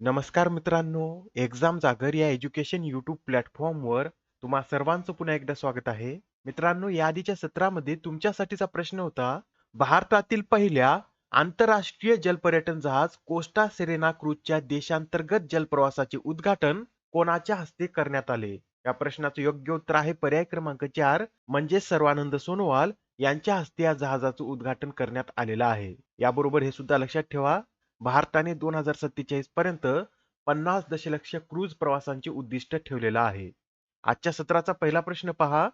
नमस्कार मित्रांनो, एक्झाम जागर या एज्युकेशन यूट्यूब प्लॅटफॉर्मवर तुम्हा सर्वांचं पुन्हा एकदा स्वागत आहे. मित्रांनो, या आधीच्या सत्रामध्ये तुमच्यासाठीचा प्रश्न होता, भारतातील पहिल्या आंतरराष्ट्रीय जलपर्यटन जहाज कोस्टा सेरेना क्रूजच्या देशांतर्गत जलप्रवासाचे उद्घाटन कोणाच्या हस्ते करण्यात आले? या प्रश्नाचं योग्य उत्तर आहे पर्याय क्रमांक 4 म्हणजे सर्वानंद सोनोवाल यांच्या हस्ते या जहाजाचं उद्घाटन करण्यात आलेलं आहे. याबरोबर हे सुद्धा लक्षात ठेवा, भारताने 2047 पर्यंत 50 दशलक्ष क्रूझ प्रवासांचे उद्दिष्ट ठेवलेलं आहे. आजच्या सत्राचा पहिला प्रश्न पहा.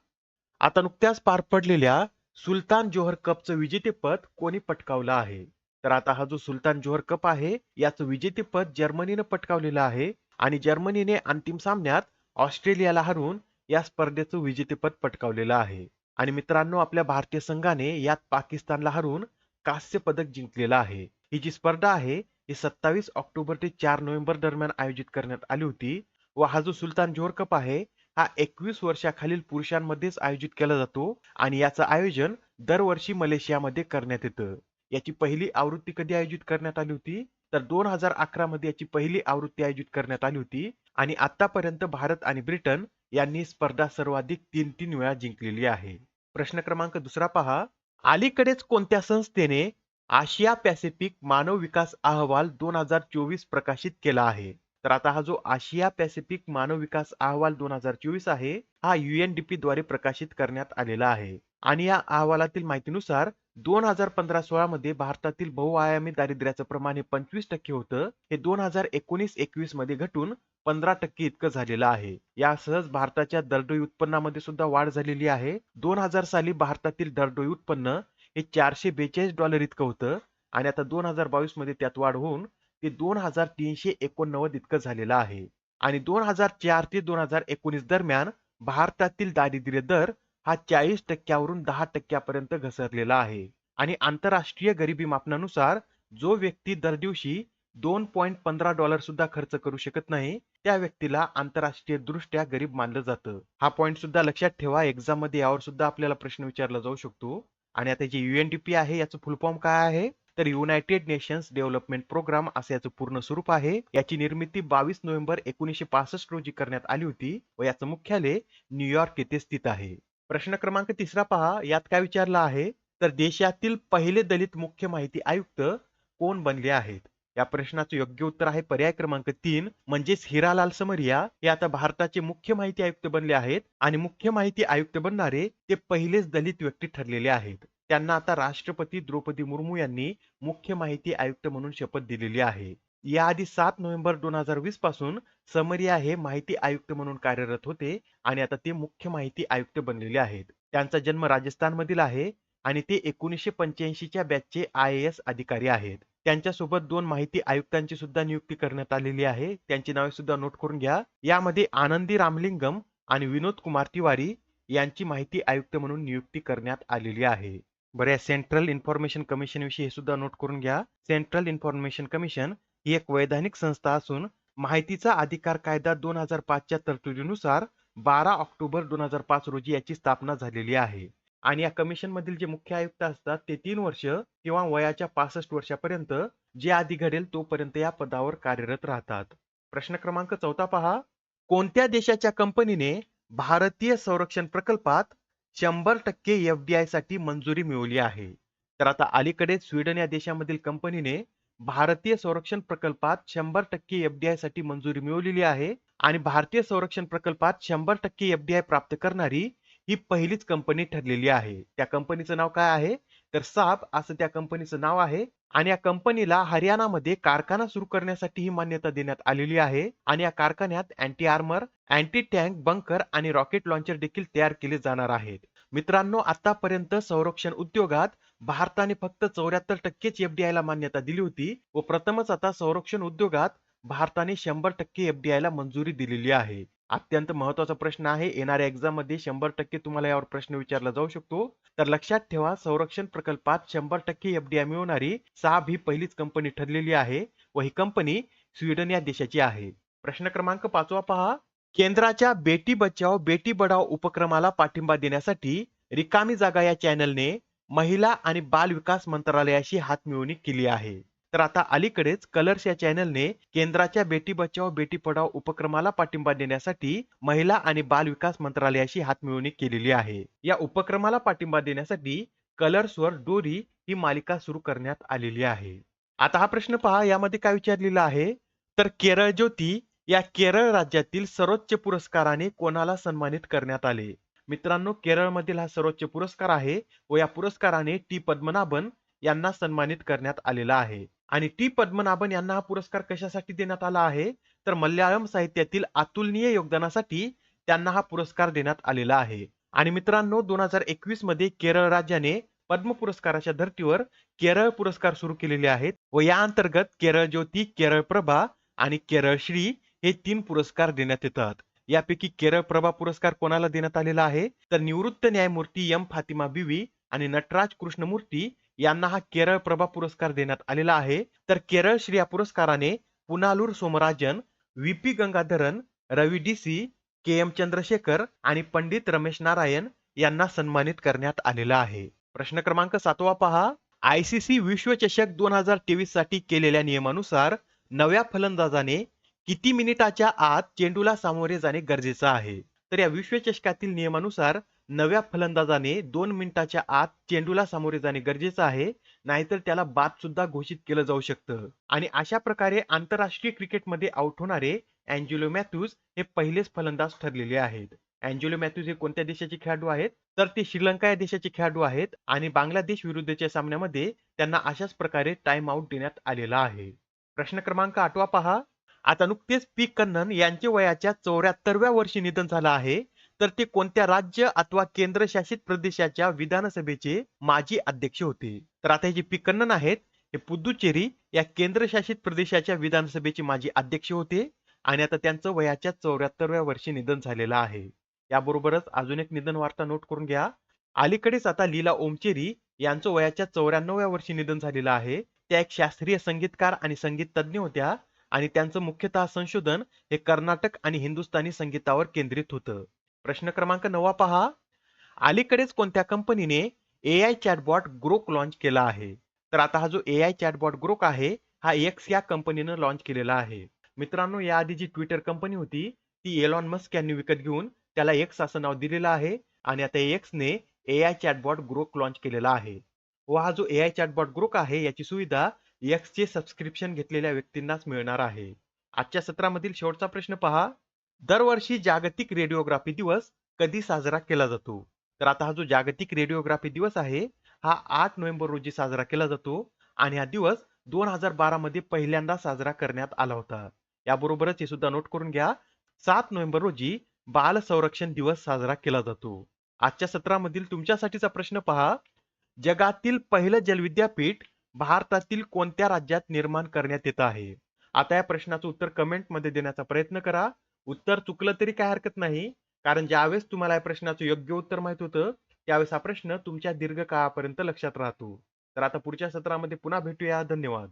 आता नुकत्याच पार पडलेल्या सुलतान जोहर कपचं विजेतेपद कोणी पटकावलं आहे? तर आता हा जो सुलतान जोहर कप आहे याचं विजेतेपद जर्मनीनं पटकावलेलं आहे आणि जर्मनीने अंतिम सामन्यात ऑस्ट्रेलियाला हरवून या स्पर्धेचं विजेतेपद पटकावलेलं आहे. आणि मित्रांनो, आपल्या भारतीय संघाने यात पाकिस्तानला हरवून कांस्य पदक जिंकलेलं आहे. ही जी स्पर्धा आहे ही 27 ऑक्टोबर ते 4 नोव्हेंबर दरम्यान आयोजित करण्यात आली होती व हा जो सुलतान जोहर कप आहे हा 21 वर्षाखालील पुरुषांमध्येच आयोजित केला जातो आणि याचं आयोजन दरवर्षी मलेशियामध्ये करण्यात येतं. याची पहिली आवृत्ती कधी आयोजित करण्यात आली होती? तर 2011 मध्ये याची पहिली आवृत्ती आयोजित करण्यात आली होती आणि आतापर्यंत भारत आणि ब्रिटन यांनी स्पर्धा सर्वाधिक 3-3 वेळा जिंकलेली आहे. प्रश्न क्रमांक दुसरा पहा. अलीकडेच कोणत्या संस्थेने आशिया पॅसिफिक मानव विकास अहवाल 2024 प्रकाशित केला आहे? तर आता हा जो आशिया पॅसिफिक मानव विकास अहवाल 2024 आहे हा UNDP द्वारे प्रकाशित करण्यात आलेला आहे आणि या अहवालातील माहितीनुसार 2015-16 मध्ये भारतातील बहुआयामी दारिद्र्याचं प्रमाण हे 25% होतं. हे 2019-21 मध्ये घटून 15% इतकं झालेलं आहे. यासहज भारताच्या दरडोई उत्पन्नामध्ये सुद्धा वाढ झालेली आहे. 2000 साली भारतातील दरडोई उत्पन्न हे $442 इतकं होतं आणि आता 2022 मध्ये त्यात वाढ होऊन ते 2389 इतकं झालेलं आहे. आणि 2004 ते 2019 दरम्यान भारतातील दारिद्र्य दर हा 40% वरून 10% पर्यंत घसरलेला आहे. आणि आंतरराष्ट्रीय गरिबी मापनानुसार जो व्यक्ती दर दिवशी $2.15 सुद्धा खर्च करू शकत नाही त्या व्यक्तीला आंतरराष्ट्रीय दृष्ट्या गरीब मानलं जातं. हा पॉइंट सुद्धा लक्षात ठेवा, एक्झाम मध्ये यावर सुद्धा आपल्याला प्रश्न विचारला जाऊ शकतो. आणि आता जे UNDP आहे याचं फुल फॉर्म काय आहे? तर युनायटेड नेशन्स डेव्हलपमेंट प्रोग्राम असं याचं पूर्ण स्वरूप आहे. याची निर्मिती 22 नोव्हेंबर 1965 रोजी करण्यात आली होती व याचं मुख्यालय न्यूयॉर्क येथे स्थित आहे. प्रश्न क्रमांक तिसरा पहा. यात काय विचारलं आहे? तर देशातील पहिले दलित मुख्य माहिती आयुक्त कोण बनले आहेत? या प्रश्नाचं योग्य उत्तर आहे पर्याय क्रमांक 3 म्हणजेच हिरालाल समरिया हे आता भारताचे मुख्य माहिती आयुक्त बनले आहेत आणि मुख्य माहिती आयुक्त बनणारे ते पहिलेच दलित व्यक्ती ठरलेले आहेत. त्यांना आता राष्ट्रपती द्रौपदी मुर्मू यांनी मुख्य माहिती आयुक्त म्हणून शपथ दिलेली आहे. याआधी 7 नोव्हेंबर 2020 पासून समरिया हे माहिती आयुक्त म्हणून कार्यरत होते आणि आता ते मुख्य माहिती आयुक्त बनलेले आहेत. त्यांचा जन्म राजस्थान मधील आहे आणि ते 1985 च्या बॅचचे IAS अधिकारी आहेत. त्यांच्यासोबत 2 माहिती आयुक्तांची सुद्धा नियुक्ती करण्यात आलेली आहे. त्यांची नावे सुद्धा नोट करून घ्या. यामध्ये आनंदी रामलिंगम आणि विनोद कुमार तिवारी यांची माहिती आयुक्त म्हणून नियुक्ती करण्यात आलेली आहे. बरं, सेंट्रल इन्फॉर्मेशन कमिशन विषयी हे सुद्धा नोट करून घ्या. सेंट्रल इन्फॉर्मेशन कमिशन ही एक वैधानिक संस्था असून माहितीचा अधिकार कायदा 2005 च्या तरतुदीनुसार 12 ऑक्टोबर 2005 रोजी याची स्थापना झालेली आहे. आणि या कमिशन मधील जे मुख्य आयुक्त असतात ते 3 वर्ष किंवा वयाच्या 65 वर्षापर्यंत जे आधी घडेल तोपर्यंत या पदावर कार्यरत राहतात. प्रश्न क्रमांक 14 पहा. कोणत्या देशाच्या कंपनीने भारतीय संरक्षण प्रकल्पात 100% FDI साठी मंजुरी मिळवली आहे? तर आता अलीकडेच स्वीडन या देशामधील कंपनीने भारतीय संरक्षण प्रकल्पात 100% FDI साठी मंजुरी मिळवलेली आहे आणि भारतीय संरक्षण प्रकल्पात 100% FDI प्राप्त करणारी ही पहिलीच कंपनी ठरलेली आहे. त्या कंपनीचं नाव काय आहे? तर साब असं त्या कंपनीचं नाव आहे आणि या कंपनीला हरियाणामध्ये कारखाना सुरू करण्यासाठी ही मान्यता देण्यात आलेली आहे आणि या कारखान्यात anti armour, anti tank bunker आणि रॉकेट लॉन्चर देखील तयार केले जाणार आहेत. मित्रांनो, आतापर्यंत संरक्षण उद्योगात भारताने फक्त 74%च FDI ला मान्यता दिली होती व प्रथमच आता संरक्षण उद्योगात भारताने 100% FDI ला मंजुरी दिलेली आहे. अत्यंत महत्त्वाचा प्रश्न आहे. येणाऱ्या एक्झाम मध्ये 100% तुम्हाला यावर प्रश्न विचारला जाऊ शकतो. तर लक्षात ठेवा, संरक्षण प्रकल्पात 100% FDI मिळवणारी साब ही पहिलीच कंपनी ठरलेली आहे व ही कंपनी स्वीडन या देशाची आहे. प्रश्न क्रमांक 5 पहा. केंद्राच्या बेटी बचाओ बेटी पढाओ उपक्रमाला पाठिंबा देण्यासाठी रिकामी जागा या चॅनलने महिला आणि बाल विकास मंत्रालयाशी हातमिळवणी केली आहे. तर आता अलीकडेच कलर्स या चॅनलने केंद्राच्या बेटी बचाओ बेटी पढाओ उपक्रमाला पाठिंबा देण्यासाठी महिला आणि बाल विकास मंत्रालयाशी हातमिळवणी केलेली आहे. या उपक्रमाला पाठिंबा देण्यासाठी कलर्सवर डोरी ही मालिका सुरू करण्यात आलेली आहे. आता हा प्रश्न पहा, यामध्ये काय विचारलेला आहे, तर केरळ ज्योती या केरळ राज्यातील सर्वोच्च पुरस्काराने कोणाला सन्मानित करण्यात आले? मित्रांनो, केरळमधील हा सर्वोच्च पुरस्कार आहे व या पुरस्काराने टी पद्मनाभन यांना सन्मानित करण्यात आलेला आहे. आणि टी पद्मनाभन यांना हा पुरस्कार कशासाठी देण्यात आला आहे, तर मल्याळम साहित्यातील अतुलनीय योगदानासाठी त्यांना हा पुरस्कार देण्यात आलेला आहे. आणि मित्रांनो, 2021 मध्ये केरळ राज्याने पद्म पुरस्काराच्या धर्तीवर केरळ पुरस्कार सुरू केलेले आहेत व या अंतर्गत केरळ ज्योती, केरळ प्रभा आणि केरळ श्री हे 3 पुरस्कार देण्यात येतात. यापैकी केरळ प्रभा पुरस्कार कोणाला देण्यात आलेला आहे, तर निवृत्त न्यायमूर्ती एम फातिमा बिवी आणि नटराज कृष्णमूर्ती यांना हा केरळ प्रभा पुरस्कार देण्यात आलेला आहे. तर केरळ श्री या पुरस्काराने पुनालूर सोमराजन, व्ही.पी. गंगाधरन, रवी डी.सी., के.एम. चंद्रशेखर आणि पंडित रमेश नारायण यांना सन्मानित करण्यात आलेला आहे. प्रश्न क्रमांक 7वा पहा. आयसीसी विश्वचषक 2023 साठी केलेल्या नियमानुसार नव्या फलंदाजाने किती मिनिटाच्या आत चेंडूला सामोरे जाणे गरजेचे आहे? तर या विश्वचषकातील नियमानुसार नव्या फलंदाजाने 2 मिनिटाच्या आत चेंडूला सामोरे जाणे गरजेचे आहे, नाहीतर त्याला बाद सुद्धा घोषित केलं जाऊ शकतं. आणि अशा प्रकारे आंतरराष्ट्रीय क्रिकेटमध्ये आउट होणारे अँजेलो मॅथ्यूज हे पहिलेच फलंदाज ठरलेले आहेत. अँजेलो मॅथ्यूज हे कोणत्या देशाचे खेळाडू आहेत, तर ते श्रीलंका या देशाचे खेळाडू आहेत आणि बांगलादेश विरुद्धच्या सामन्यामध्ये त्यांना अशाच प्रकारे टाइम आउट देण्यात आलेला आहे. प्रश्न क्रमांक 8वा पहा. आता नुकतेच पी कन्नन यांचे वयाच्या 74व्या वर्षी निधन झालं आहे, तर ते कोणत्या राज्य अथवा केंद्रशासित प्रदेशाच्या विधानसभेचे माजी अध्यक्ष होते? तर आता हे जे पी कन्नन आहेत हे पुदुचेरी या केंद्रशासित प्रदेशाच्या विधानसभेचे माजी अध्यक्ष होते आणि आता त्यांचं वयाच्या 74व्या वर्षी निधन झालेलं आहे. याबरोबरच अजून एक निधन वार्ता नोट करून घ्या. अलीकडेच आता लीला ओमचेरी यांचं वयाच्या 94व्या वर्षी निधन झालेलं आहे. त्या एक शास्त्रीय संगीतकार आणि संगीत तज्ञ होत्या आणि त्यांचं मुख्यतः संशोधन हे कर्नाटक आणि हिंदुस्थानी संगीतावर केंद्रित होतं. प्रश्न क्रमांक 9 पहा. अलीकडेच कोणत्या कंपनीने एआय चॅटबॉट ग्रोक लॉन्च केला आहे? तर आता हा जो एआय चॅटबॉट ग्रोक आहे हा एक्स या कंपनीनं लॉन्च केलेला आहे. मित्रांनो, याआधी जी ट्विटर कंपनी होती ती एलॉन मस्क यांनी विकत घेऊन त्याला एक्स असं नाव दिलेलं आहे आणि आता एक्सने एआय चॅटबॉट ग्रोक लॉन्च केलेला आहे. व हा जो एआय चॅटबॉट ग्रोक आहे याची सुविधा एक्सचे सबस्क्रिप्शन घेतलेल्या व्यक्तींनाच मिळणार आहे. आजच्या सत्रामधील शेवटचा प्रश्न पहा. दरवर्षी जागतिक रेडिओग्राफी दिवस कधी साजरा केला जातो? तर आता हा जो जागतिक रेडिओग्राफी दिवस आहे हा 8 नोव्हेंबर रोजी साजरा केला जातो आणि हा दिवस 2012 मध्ये पहिल्यांदा साजरा करण्यात आला होता. याबरोबरच हे सुद्धा नोट करून घ्या, 7 नोव्हेंबर रोजी बाल संरक्षण दिवस साजरा केला जातो. आजच्या सत्रामधील तुमच्यासाठीचा प्रश्न पहा. जगातील पहिलं जलविद्यापीठ भारतातील कोणत्या राज्यात निर्माण करण्यात येत आहे? आता या प्रश्नाचं उत्तर कमेंटमध्ये देण्याचा प्रयत्न करा. उत्तर चुकलं तरी काय हरकत नाही, कारण ज्यावेळेस तुम्हाला या प्रश्नाचं योग्य उत्तर माहित होतं त्यावेळेस हा प्रश्न तुमच्या दीर्घकाळापर्यंत लक्षात राहतो. तर आता पुढच्या सत्रामध्ये पुन्हा भेटूया. धन्यवाद.